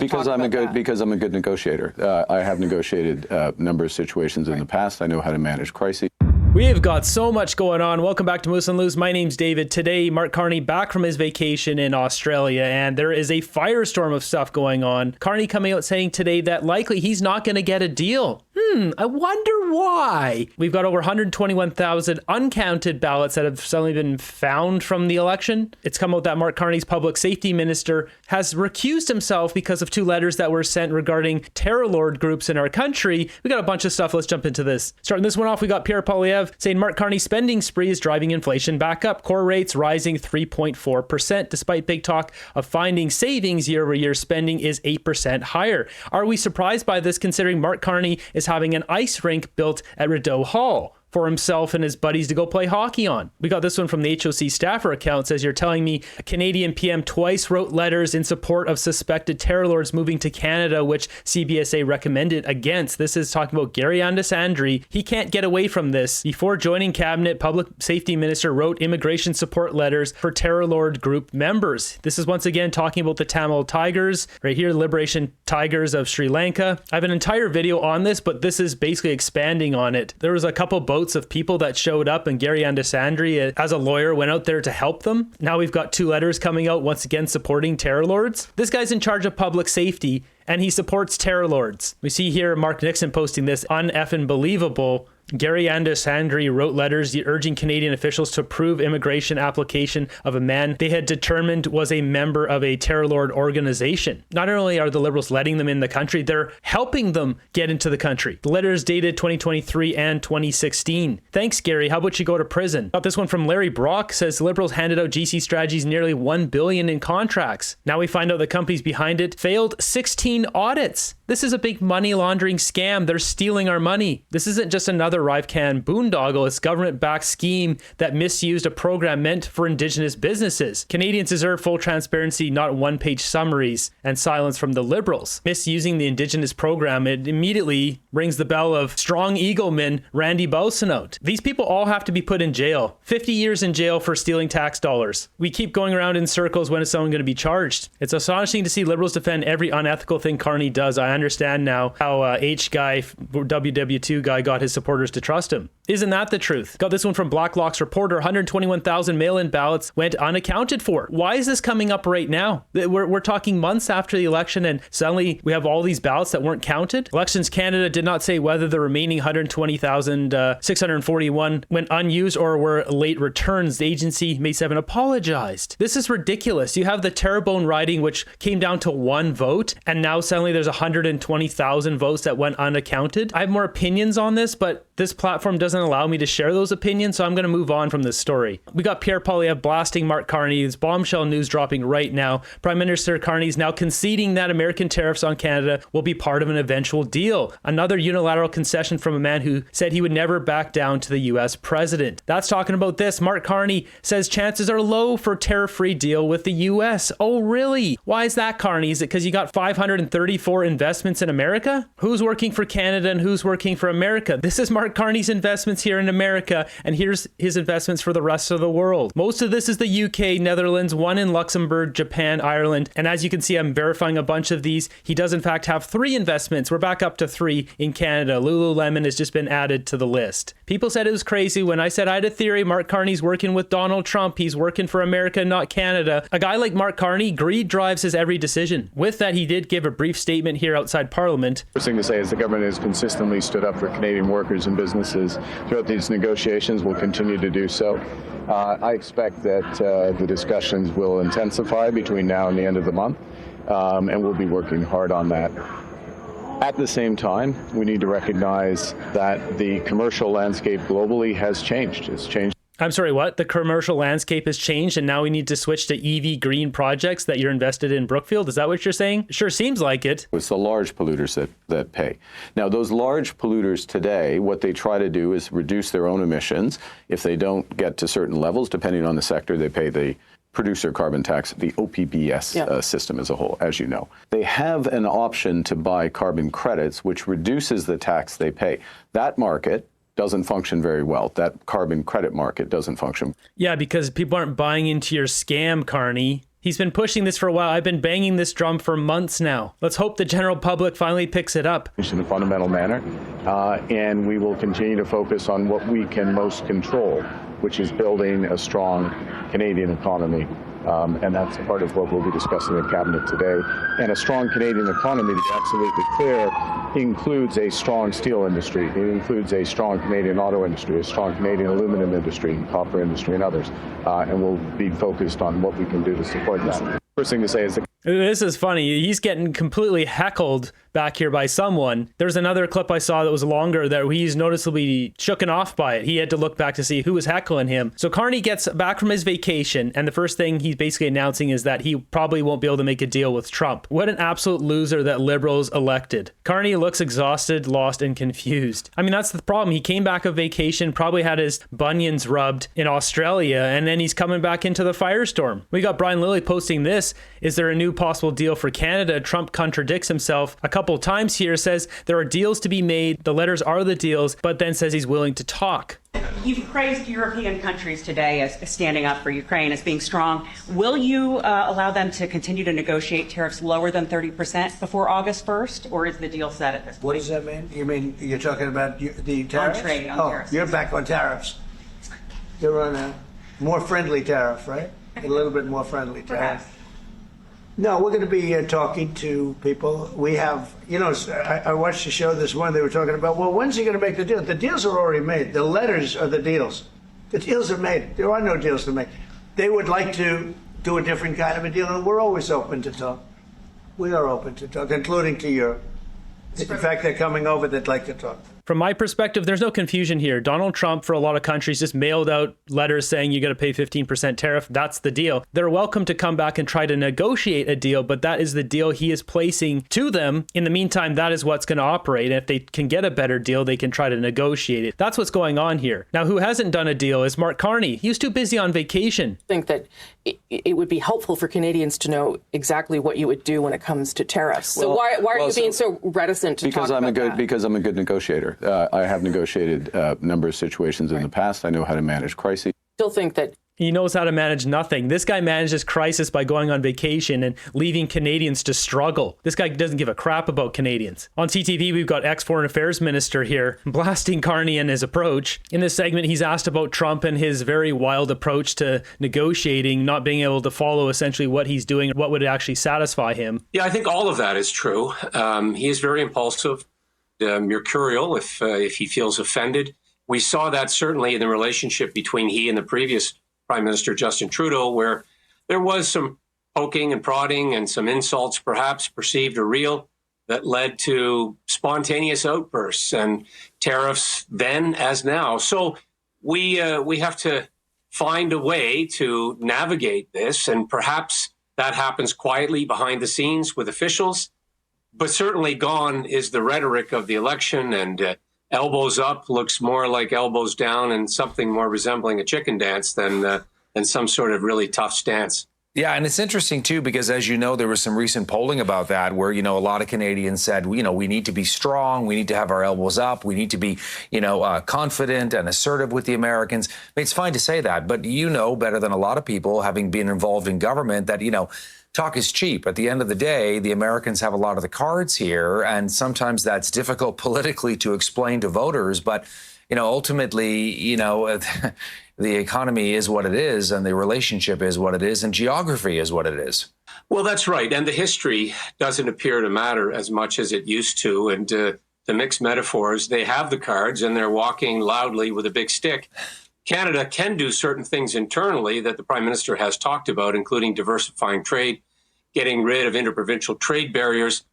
Because I'm a good negotiator. I have negotiated a number of situations in the past. I know how to manage crises. We have got so much going on. Welcome back to Moose and Loose. My name's David. Today, Mark Carney back from his vacation in Australia, and there is a firestorm of stuff going on. Carney coming out saying today that likely he's not going to get a deal. I wonder why. We've got over 121,000 uncounted ballots that have suddenly been found from the election. It's come out that Mark Carney's public safety minister has recused himself because of two letters that were sent regarding terror lord groups in our country. We got a bunch of stuff. Let's jump into this. Starting this one off, we got Pierre Poilievre saying Mark Carney's spending spree is driving inflation back up. Core rates rising 3.4%. Despite big talk of finding savings, year-over-year spending is 8% higher. Are we surprised by this considering Mark Carney is having an ice rink built at Rideau Hall for himself and his buddies to go play hockey on? We got this one from the HOC staffer account. Says, you're telling me a Canadian PM twice wrote letters in support of suspected terror lords moving to Canada, which CBSA recommended against. This is talking about Gary Andesandri. He can't get away from this. Before joining cabinet, public safety minister wrote immigration support letters for terror lord group members. This is once again talking about the Tamil Tigers, right here, Liberation Tigers of Sri Lanka. I have an entire video on this, but this is basically expanding on it. There was a couple boats of people that showed up, and Gary Andesandri, as a lawyer, went out there to help them. Now we've got two letters coming out once again supporting terror lords. This guy's in charge of public safety, and he supports terror lords. We see here Mark Nixon posting this un-effing believable. Gary Andesandri wrote letters urging Canadian officials to approve immigration application of a man they had determined was a member of a terror lord organization. Not only are the Liberals letting them in the country, they're helping them get into the country. The letter is dated 2023 and 2016. Thanks, Gary. How about you go to prison? Got this one from Larry Brock. Says Liberals handed out GC Strategies nearly $1 billion in contracts. Now we find out the companies behind it failed 16 audits. This is a big money laundering scam. They're stealing our money. This isn't just another Rivecan boondoggle. It's government-backed scheme that misused a program meant for Indigenous businesses. Canadians deserve full transparency, not one-page summaries and silence from the Liberals. Misusing the Indigenous program, it immediately rings the bell of strong eagleman Randy Boussinot. These people all have to be put in jail. 50 years in jail for stealing tax dollars. We keep going around in circles. When is someone going to be charged? It's astonishing to see Liberals defend every unethical thing Carney does. I understand now how H-guy, WW2 guy, got his supporters to trust him. Isn't that the truth? Got this one from Blacklock's reporter. 121,000 mail-in ballots went unaccounted for. Why is this coming up right now? We're talking months after the election, and suddenly we have all these ballots that weren't counted. Elections Canada did not say whether the remaining 120,641 went unused or were late returns. The agency, May 7, apologized. This is ridiculous. You have the Terrebonne riding, which came down to one vote, and now suddenly there's 120,000 votes that went unaccounted. I have more opinions on this, but this platform doesn't allow me to share those opinions, so I'm going to move on from this story. We got Pierre Poilievre blasting Mark Carney. It's bombshell news dropping right now. Prime Minister Carney is now conceding that American tariffs on Canada will be part of an eventual deal. Another unilateral concession from a man who said he would never back down to the U.S. president. That's talking about this. Mark Carney says chances are low for tariff-free deal with the U.S. Oh, really? Why is that, Carney? Is it because you got 534 investments in America? Who's working for Canada and who's working for America? This is Mark Carney's investments here in America, and here's his investments for the rest of the world. Most of this is the UK, Netherlands, one in Luxembourg, Japan, Ireland, and as you can see, I'm verifying a bunch of these. He does in fact have 3 investments. We're back up to 3 in Canada. Lululemon has just been added to the list. People said it was crazy when I said I had a theory. Mark Carney's working with Donald Trump. He's working for America, not Canada. A guy like Mark Carney, greed drives his every decision. With that, he did give a brief statement here outside Parliament. First thing to say is the government has consistently stood up for Canadian workers and businesses throughout these negotiations, will continue to do so. I expect that the discussions will intensify between now and the end of the month, and we'll be working hard on that. At the same time, we need to recognize that the commercial landscape globally has changed. It's changed. I'm sorry, what? The commercial landscape has changed and now we need to switch to EV green projects that you're invested in Brookfield? Is that what you're saying? Sure seems like it. It's the large polluters that pay. Now, those large polluters today, what they try to do is reduce their own emissions. If they don't get to certain levels, depending on the sector, they pay the producer carbon tax, the OPBS system as a whole, as you know. They have an option to buy carbon credits, which reduces the tax they pay. That market doesn't function very well. That carbon credit market doesn't function. Yeah, because people aren't buying into your scam, Carney. He's been pushing this for a while. I've been banging this drum for months now. Let's hope the general public finally picks it up. In a fundamental manner, and we will continue to focus on what we can most control, which is building a strong Canadian economy. And that's part of what we'll be discussing in Cabinet today. And a strong Canadian economy, to be absolutely clear, includes a strong steel industry. It includes a strong Canadian auto industry, a strong Canadian aluminum industry, copper industry, and others. And we'll be focused on what we can do to support that. First thing to say is that this is funny. He's getting completely heckled back here by someone. There's another clip I saw that was longer that he's noticeably shooken off by it. He had to look back to see who was heckling him. So Carney gets back from his vacation, and the first thing he's basically announcing is that he probably won't be able to make a deal with Trump. What an absolute loser that Liberals elected. Carney looks exhausted, lost, and confused. I mean, that's the problem. He came back of vacation, probably had his bunions rubbed in Australia, and then he's coming back into the firestorm. We got Brian Lilly posting this. Is there a new possible deal for Canada? Trump contradicts himself a couple times here, says there are deals to be made, the letters are the deals, but then says he's willing to talk. You've praised European countries today as standing up for Ukraine, as being strong. Will you allow them to continue to negotiate tariffs lower than 30% before August 1st, or is the deal set at this point? What does that mean? You mean you're talking about the tariffs? On trade, on tariffs. You're back on tariffs. You're on a more friendly tariff, right? A little bit more friendly tariff. Perhaps. No, we're going to be talking to people. We have, I watched the show this morning. They were talking about, well, when's he going to make the deal? The deals are already made. The letters are the deals. The deals are made. There are no deals to make. They would like to do a different kind of a deal, and we're always open to talk. We are open to talk, including to Europe. In fact, they're coming over. They'd like to talk. From my perspective, there's no confusion here. Donald Trump, for a lot of countries, just mailed out letters saying you got to pay 15% tariff. That's the deal. They're welcome to come back and try to negotiate a deal, but that is the deal he is placing to them. In the meantime, that is what's going to operate. And if they can get a better deal, they can try to negotiate it. That's what's going on here. Now, who hasn't done a deal is Mark Carney. He was too busy on vacation. I think that it would be helpful for Canadians to know exactly what you would do when it comes to tariffs. So why are you being so reticent to talk about that? Because I'm a good negotiator. I have negotiated a number of situations in the past. I know how to manage crises. Still think that he knows how to manage nothing. This guy manages crisis by going on vacation and leaving Canadians to struggle. This guy doesn't give a crap about Canadians. On CTV, we've got ex-Foreign Affairs Minister here blasting Carney and his approach. In this segment, he's asked about Trump and his very wild approach to negotiating, not being able to follow essentially what he's doing, what would actually satisfy him. Yeah, I think all of that is true. He is very impulsive, mercurial if he feels offended. We saw that certainly in the relationship between he and the previous Prime Minister Justin Trudeau, where there was some poking and prodding and some insults, perhaps perceived or real, that led to spontaneous outbursts and tariffs then as now. So we have to find a way to navigate this, and perhaps that happens quietly behind the scenes with officials. But certainly gone is the rhetoric of the election, and elbows up looks more like elbows down and something more resembling a chicken dance than some sort of really tough stance. Yeah, and it's interesting, too, because, as you know, there was some recent polling about that where, a lot of Canadians said, we need to be strong. We need to have our elbows up. We need to be, confident and assertive with the Americans. I mean, it's fine to say that, but you know better than a lot of people, having been involved in government, that, talk is cheap. At the end of the day, the Americans have a lot of the cards here, and sometimes that's difficult politically to explain to voters. But, ultimately, the economy is what it is, and the relationship is what it is, and geography is what it is. Well, that's right. And the history doesn't appear to matter as much as it used to. And to mix metaphors, they have the cards, and they're walking loudly with a big stick. Canada can do certain things internally that the Prime Minister has talked about, including diversifying trade, getting rid of interprovincial trade barriers.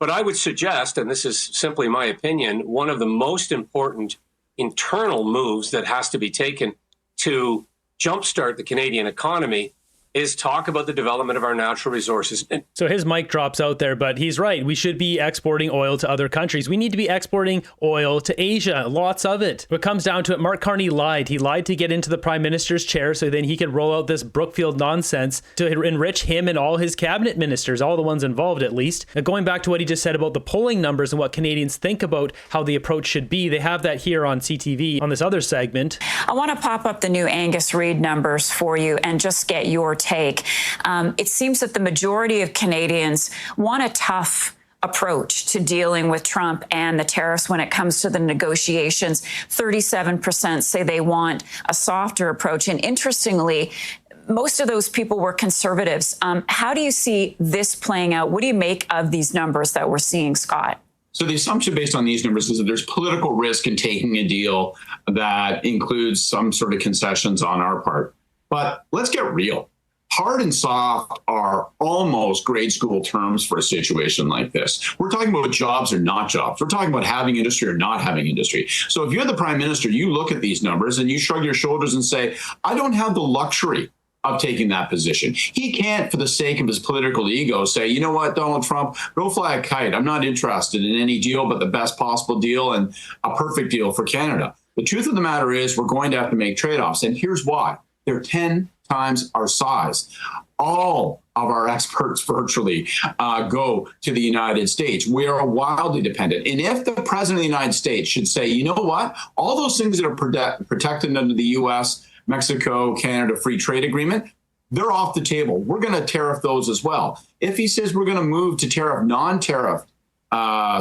But I would suggest, and this is simply my opinion, one of the most important internal moves that has to be taken to jumpstart the Canadian economy is talk about the development of our natural resources. So his mic drops out there, but he's right. We should be exporting oil to other countries. We need to be exporting oil to Asia, lots of it. What comes down to it, Mark Carney lied. He lied to get into the Prime Minister's chair so then he could roll out this Brookfield nonsense to enrich him and all his cabinet ministers, all the ones involved at least. Now, going back to what he just said about the polling numbers and what Canadians think about how the approach should be, they have that here on CTV on this other segment. I want to pop up the new Angus Reid numbers for you and just get your take. It seems that the majority of Canadians want a tough approach to dealing with Trump and the tariffs when it comes to the negotiations. 37% say they want a softer approach. And interestingly, most of those people were conservatives. How do you see this playing out? What do you make of these numbers that we're seeing, Scott? So the assumption based on these numbers is that there's political risk in taking a deal that includes some sort of concessions on our part. But let's get real. Hard and soft are almost grade school terms for a situation like this. We're talking about jobs or not jobs. We're talking about having industry or not having industry. So if you're the prime minister, you look at these numbers and you shrug your shoulders and say, I don't have the luxury of taking that position. He can't, for the sake of his political ego, say, you know what, Donald Trump, go fly a kite. I'm not interested in any deal but the best possible deal and a perfect deal for Canada. The truth of the matter is we're going to have to make trade-offs. And here's why. They're 10 times our size. All of our experts virtually go to the United States. We are wildly dependent. And if the president of the United States should say, you know what, all those things that are protected under the U.S., Mexico, Canada free trade agreement, they're off the table. We're going to tariff those as well. If he says we're going to move to tariff non-tariff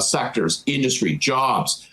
sectors, industry, jobs,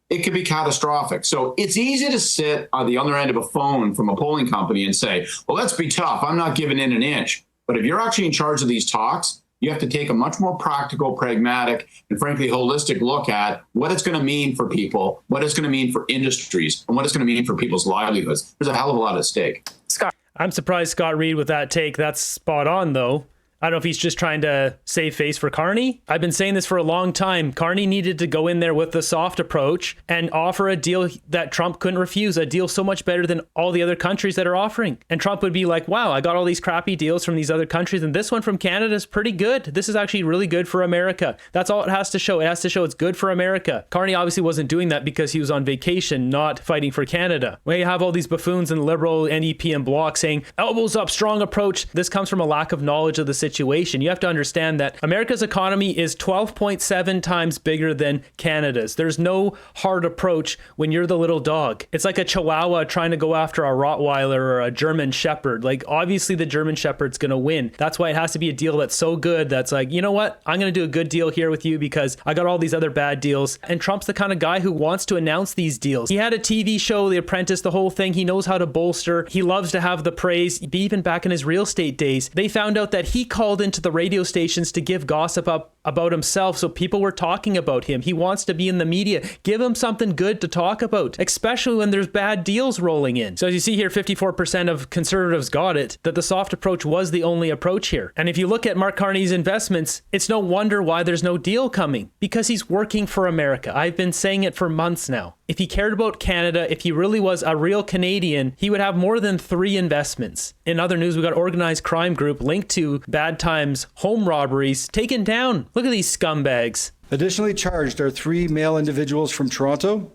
it could be catastrophic. So it's easy to sit on the other end of a phone from a polling company and say, well, let's be tough. I'm not giving in an inch. But if you're actually in charge of these talks, you have to take a much more practical, pragmatic, and frankly, holistic look at what it's going to mean for people, what it's going to mean for industries, and what it's going to mean for people's livelihoods. There's a hell of a lot at stake. Scott. I'm surprised Scott Reed with that take. That's spot on, though. I don't know if he's just trying to save face for Carney. I've been saying this for a long time. Carney needed to go in there with the soft approach and offer a deal that Trump couldn't refuse, a deal so much better than all the other countries that are offering. And Trump would be like, wow, I got all these crappy deals from these other countries, and this one from Canada is pretty good. This is actually really good for America. That's all it has to show. It has to show it's good for America. Carney obviously wasn't doing that because he was on vacation, not fighting for Canada. When you have all these buffoons in the Liberal, NDP, and Bloc saying, elbows up, strong approach, this comes from a lack of knowledge of the situation. You have to understand that America's economy is 12.7 times bigger than Canada's. There's no hard approach when you're the little dog. It's like a Chihuahua trying to go after a Rottweiler or a German Shepherd. Like, obviously the German Shepherd's going to win. That's why it has to be a deal that's so good that's like, you know what? I'm going to do a good deal here with you because I got all these other bad deals. And Trump's the kind of guy who wants to announce these deals. He had a TV show, The Apprentice, the whole thing. He knows how to bolster. He loves to have the praise. Even back in his real estate days, they found out that he called into the radio stations to give gossip up about himself, so people were talking about him. He wants to be in the media. Give him something good to talk about, especially when there's bad deals rolling in. So as you see here, 54% of conservatives got it, that the soft approach was the only approach here. And if you look at Mark Carney's investments, it's no wonder why there's no deal coming, because he's working for America. I've been saying it for months now. If he cared about Canada, if he really was a real Canadian, he would have more than 3 investments. In other news, we got organized crime group linked to bad times home robberies taken down. Look at these scumbags. Additionally charged are 3 male individuals from Toronto: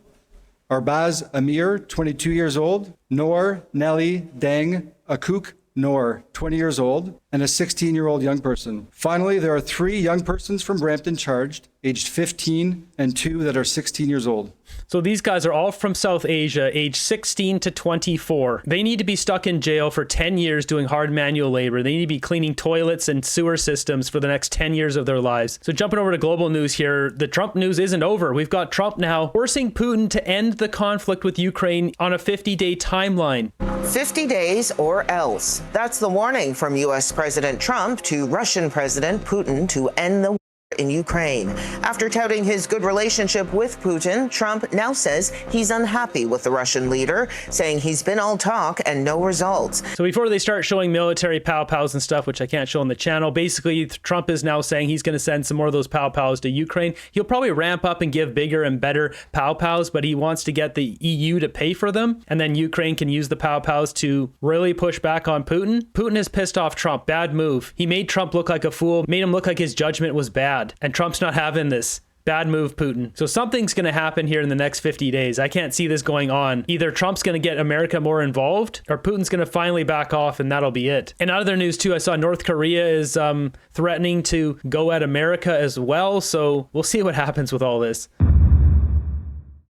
Arbaz Amir, 22 years old, Noor Nelly Dang Akuk Noor, 20 years old, and a 16-year-old young person. Finally, there are 3 young persons from Brampton charged, aged 15, and 2 that are 16 years old. So these guys are all from South Asia, aged 16 to 24. They need to be stuck in jail for 10 years doing hard manual labor. They need to be cleaning toilets and sewer systems for the next 10 years of their lives. So jumping over to global news here, the Trump news isn't over. We've got Trump now forcing Putin to end the conflict with Ukraine on a 50-day timeline. 50 days or else. That's the warning from U.S. President Trump to Russian President Putin to end the war in Ukraine. After touting his good relationship with Putin, Trump now says he's unhappy with the Russian leader, saying he's been all talk and no results. So before they start showing military pow-pows and stuff, which I can't show on the channel, basically Trump is now saying he's going to send some more of those pow-pows to Ukraine. He'll probably ramp up and give bigger and better pow-pows, but he wants to get the EU to pay for them, and then Ukraine can use the pow-pows to really push back on Putin. Putin has pissed off Trump. Bad move. He made Trump look like a fool, made him look like his judgment was bad. And Trump's not having this. Bad move, Putin. So something's going to happen here in the next 50 days. I can't see this going on. Either Trump's going to get America more involved, or Putin's going to finally back off, and that'll be it. In other news, too, I saw North Korea is threatening to go at America as well. So we'll see what happens with all this.